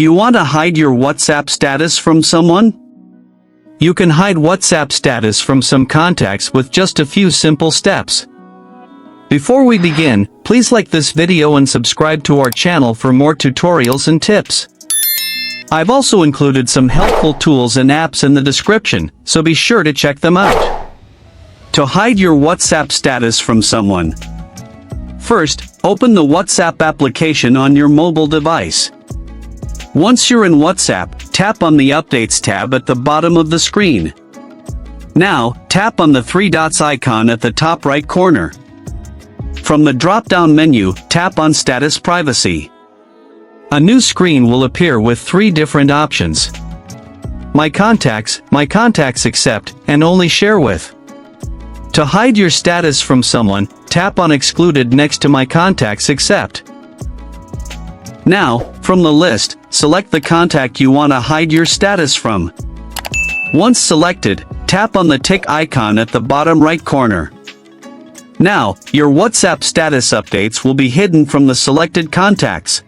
Do you want to hide your WhatsApp status from someone? You can hide WhatsApp status from some contacts with just a few simple steps. Before we begin, please like this video and subscribe to our channel for more tutorials and tips. I've also included some helpful tools and apps in the description, so be sure to check them out. To hide your WhatsApp status from someone. First, open the WhatsApp application on your mobile device. Once you're in WhatsApp, tap on the Updates tab at the bottom of the screen. Now, tap on the three dots icon at the top right corner. From the drop-down menu, tap on Status Privacy. A new screen will appear with three different options. My Contacts Accept, and Only Share With. To hide your status from someone, tap on Excluded next to My Contacts Accept. Now, from the list, select the contact you want to hide your status from. Once selected, tap on the tick icon at the bottom right corner. Now, your WhatsApp status updates will be hidden from the selected contacts.